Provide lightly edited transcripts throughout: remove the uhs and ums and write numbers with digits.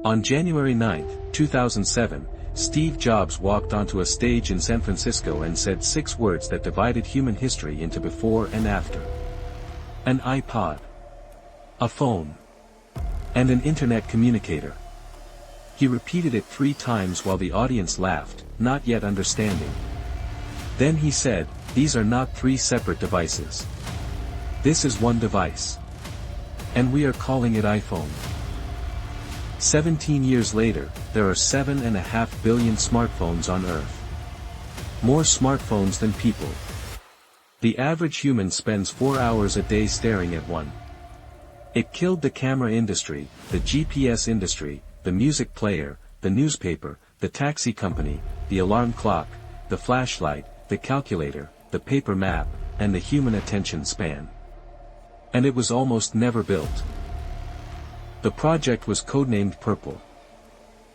On January 9, 2007, Steve Jobs walked onto a stage in San Francisco and said 6 words that divided human history into before and after. An iPod. A phone. And an internet communicator. He repeated it 3 times while the audience laughed, not yet understanding. Then he said, "These are not 3 separate devices. This is one device. And we are calling it iPhone." 17 years later, there are 7.5 billion smartphones on Earth. More smartphones than people. The average human spends 4 hours a day staring at one. It killed the camera industry, the GPS industry, the music player, the newspaper, the taxi company, the alarm clock, the flashlight, the calculator, the paper map, and the human attention span. And it was almost never built. The project was codenamed Purple.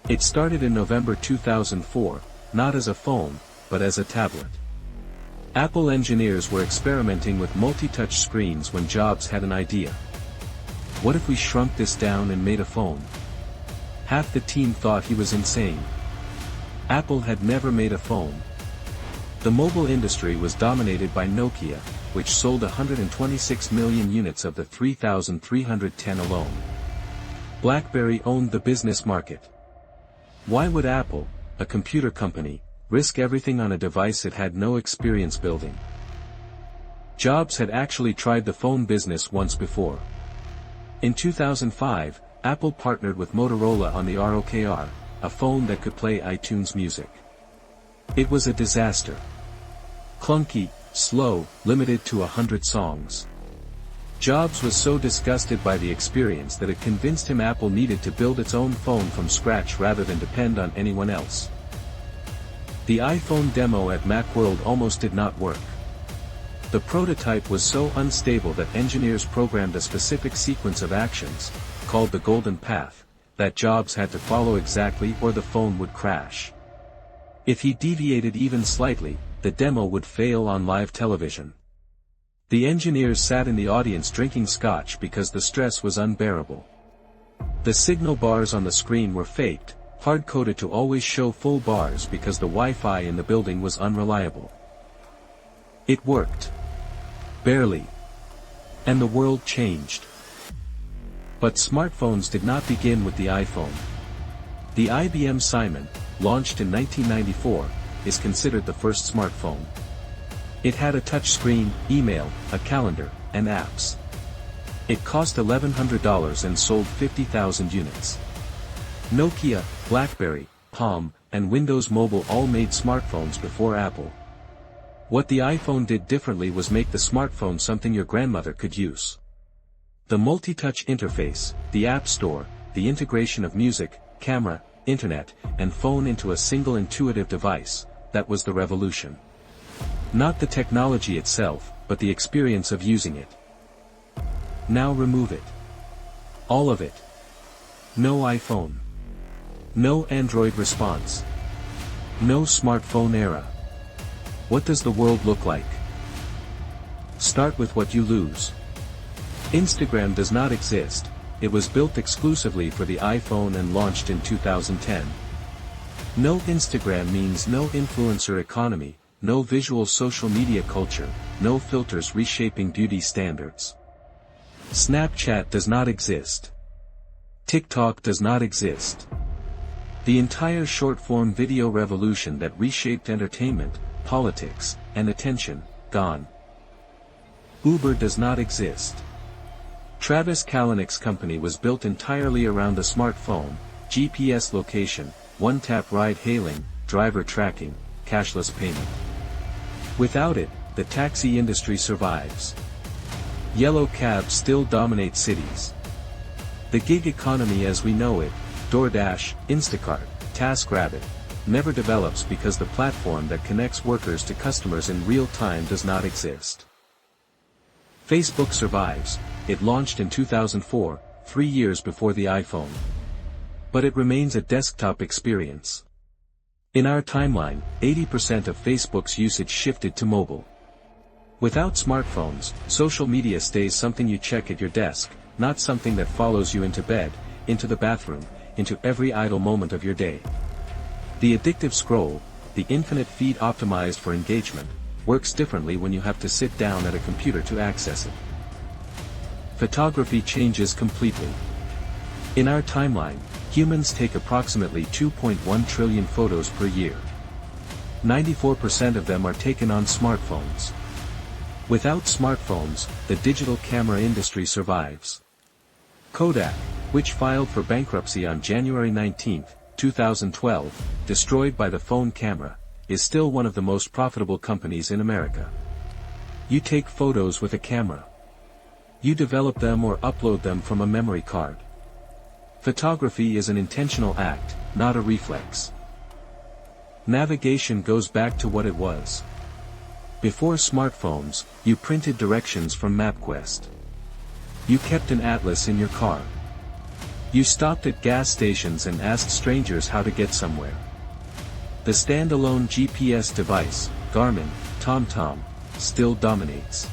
It started in November 2004, not as a phone, but as a tablet. Apple engineers were experimenting with multi-touch screens when Jobs had an idea. What if we shrunk this down and made a phone? Half the team thought he was insane. Apple had never made a phone. The mobile industry was dominated by Nokia, which sold 126 million units of the 3,310 alone. BlackBerry owned the business market. Why would Apple, a computer company, risk everything on a device it had no experience building? Jobs had actually tried the phone business once before. In 2005, Apple partnered with Motorola on the ROKR, a phone that could play iTunes music. It was a disaster. Clunky, slow, limited to 100 songs. Jobs was so disgusted by the experience that it convinced him Apple needed to build its own phone from scratch rather than depend on anyone else. The iPhone demo at Macworld almost did not work. The prototype was so unstable that engineers programmed a specific sequence of actions, called the Golden Path, that Jobs had to follow exactly or the phone would crash. If he deviated even slightly, the demo would fail on live television. The engineers sat in the audience drinking scotch because the stress was unbearable. The signal bars on the screen were faked, hard-coded to always show full bars because the Wi-Fi in the building was unreliable. It worked. Barely. And the world changed. But smartphones did not begin with the iPhone. The IBM Simon, launched in 1994, is considered the first smartphone. It had a touchscreen, email, a calendar, and apps. It cost $1,100 and sold 50,000 units. Nokia, BlackBerry, Palm, and Windows Mobile all made smartphones before Apple. What the iPhone did differently was make the smartphone something your grandmother could use. The multi-touch interface, the App Store, the integration of music, camera, internet, and phone into a single intuitive device, that was the revolution. Not the technology itself, but the experience of using it. Now remove it. All of it. No iPhone. No Android response. No smartphone era. What does the world look like? Start with what you lose. Instagram does not exist. It was built exclusively for the iPhone and launched in 2010. No Instagram means no influencer economy, no visual social media culture, no filters reshaping beauty standards. Snapchat does not exist. TikTok does not exist. The entire short-form video revolution that reshaped entertainment, politics, and attention, gone. Uber does not exist. Travis Kalanick's company was built entirely around the smartphone, GPS location, one-tap ride-hailing, driver tracking, cashless payment. Without it, the taxi industry survives. Yellow cabs still dominate cities. The gig economy as we know it, DoorDash, Instacart, TaskRabbit, never develops because the platform that connects workers to customers in real time does not exist. Facebook survives. It launched in 2004, 3 years before the iPhone. But it remains a desktop experience. In our timeline, 80% of Facebook's usage shifted to mobile. Without smartphones, social media stays something you check at your desk, not something that follows you into bed, into the bathroom, into every idle moment of your day. The addictive scroll, the infinite feed optimized for engagement, works differently when you have to sit down at a computer to access it. Photography changes completely. In our timeline, humans take approximately 2.1 trillion photos per year. 94% of them are taken on smartphones. Without smartphones, the digital camera industry survives. Kodak, which filed for bankruptcy on January 19, 2012, destroyed by the phone camera, is still one of the most profitable companies in America. You take photos with a camera. You develop them or upload them from a memory card. Photography is an intentional act, not a reflex. Navigation goes back to what it was. Before smartphones, you printed directions from MapQuest. You kept an atlas in your car. You stopped at gas stations and asked strangers how to get somewhere. The standalone GPS device, Garmin, TomTom, still dominates.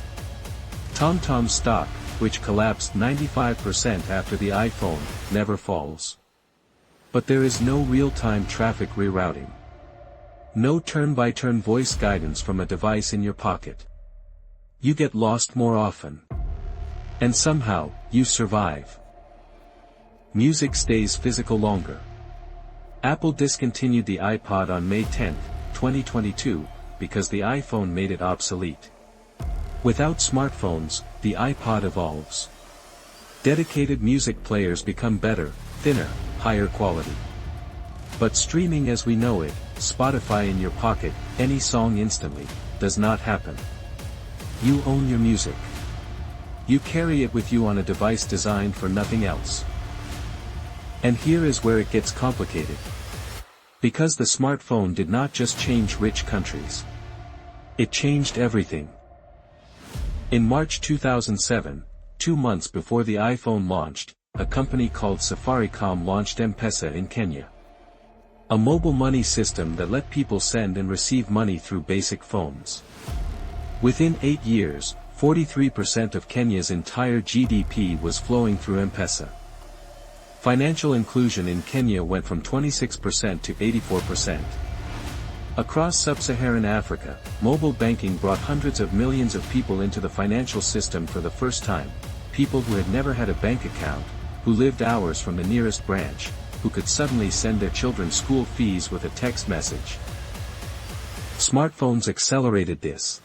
TomTom's stock, which collapsed 95% after the iPhone, never falls. But there is no real-time traffic rerouting. No turn-by-turn voice guidance from a device in your pocket. You get lost more often. And somehow, you survive. Music stays physical longer. Apple discontinued the iPod on May 10, 2022, because the iPhone made it obsolete. Without smartphones, the iPod evolves. Dedicated music players become better, thinner, higher quality. But streaming as we know it, Spotify in your pocket, any song instantly, does not happen. You own your music. You carry it with you on a device designed for nothing else. And here is where it gets complicated. Because the smartphone did not just change rich countries. It changed everything. In March 2007, 2 months before the iPhone launched, a company called Safaricom launched M-Pesa in Kenya. A mobile money system that let people send and receive money through basic phones. Within 8 years, 43% of Kenya's entire GDP was flowing through M-Pesa. Financial inclusion in Kenya went from 26% to 84%. Across sub-Saharan Africa, mobile banking brought hundreds of millions of people into the financial system for the first time, people who had never had a bank account, who lived hours from the nearest branch, who could suddenly send their children school fees with a text message. Smartphones accelerated this.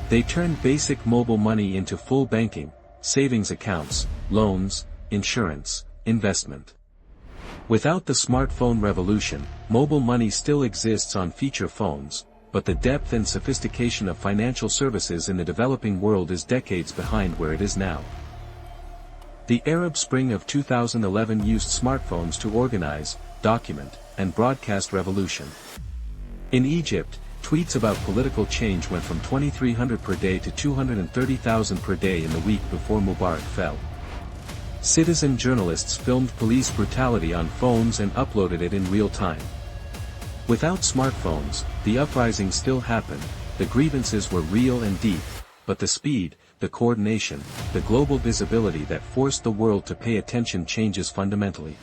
They turned basic mobile money into full banking, savings accounts, loans, insurance, investment. Without the smartphone revolution, mobile money still exists on feature phones, but the depth and sophistication of financial services in the developing world is decades behind where it is now. The Arab Spring of 2011 used smartphones to organize, document, and broadcast revolution. In Egypt, tweets about political change went from 2,300 per day to 230,000 per day in the week before Mubarak fell. Citizen journalists filmed police brutality on phones and uploaded it in real time. Without smartphones, the uprising still happened, the grievances were real and deep, but the speed, the coordination, the global visibility that forced the world to pay attention changes fundamentally.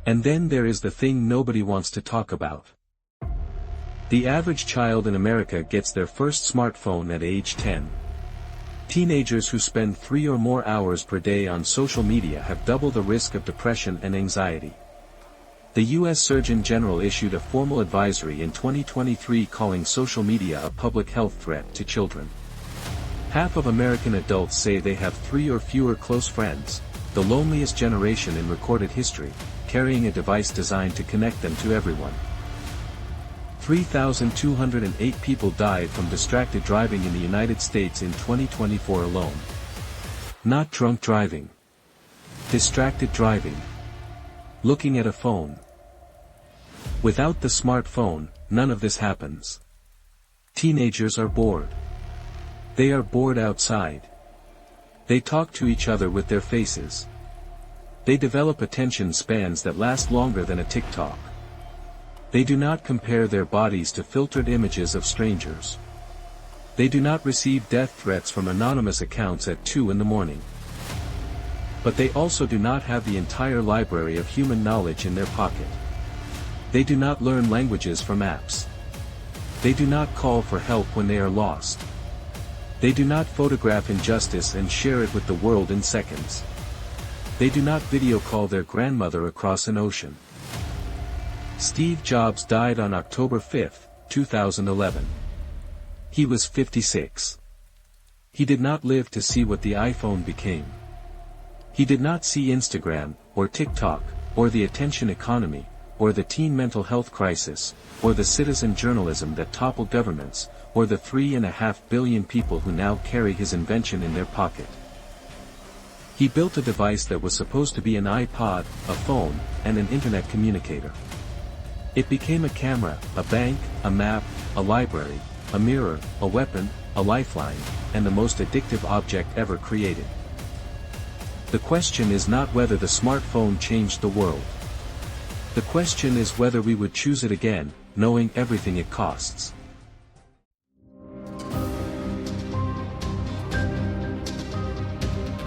And then there is the thing nobody wants to talk about. The average child in America gets their first smartphone at age 10. Teenagers who spend 3 or more hours per day on social media have double the risk of depression and anxiety. The U.S. Surgeon General issued a formal advisory in 2023 calling social media a public health threat to children. Half of American adults say they have 3 or fewer close friends, the loneliest generation in recorded history, carrying a device designed to connect them to everyone. 3,208 people died from distracted driving in the United States in 2024 alone. Not drunk driving. Distracted driving. Looking at a phone. Without the smartphone, none of this happens. Teenagers are bored. They are bored outside. They talk to each other with their faces. They develop attention spans that last longer than a TikTok. They do not compare their bodies to filtered images of strangers. They do not receive death threats from anonymous accounts at 2 in the morning. But they also do not have the entire library of human knowledge in their pocket. They do not learn languages from apps. They do not call for help when they are lost. They do not photograph injustice and share it with the world in seconds. They do not video call their grandmother across an ocean. Steve Jobs died on October 5, 2011. He was 56. He did not live to see what the iPhone became. He did not see Instagram, or TikTok, or the attention economy, or the teen mental health crisis, or the citizen journalism that toppled governments, or the 3.5 billion people who now carry his invention in their pocket. He built a device that was supposed to be an iPod, a phone, and an internet communicator. It became a camera, a bank, a map, a library, a mirror, a weapon, a lifeline, and the most addictive object ever created. The question is not whether the smartphone changed the world. The question is whether we would choose it again, knowing everything it costs.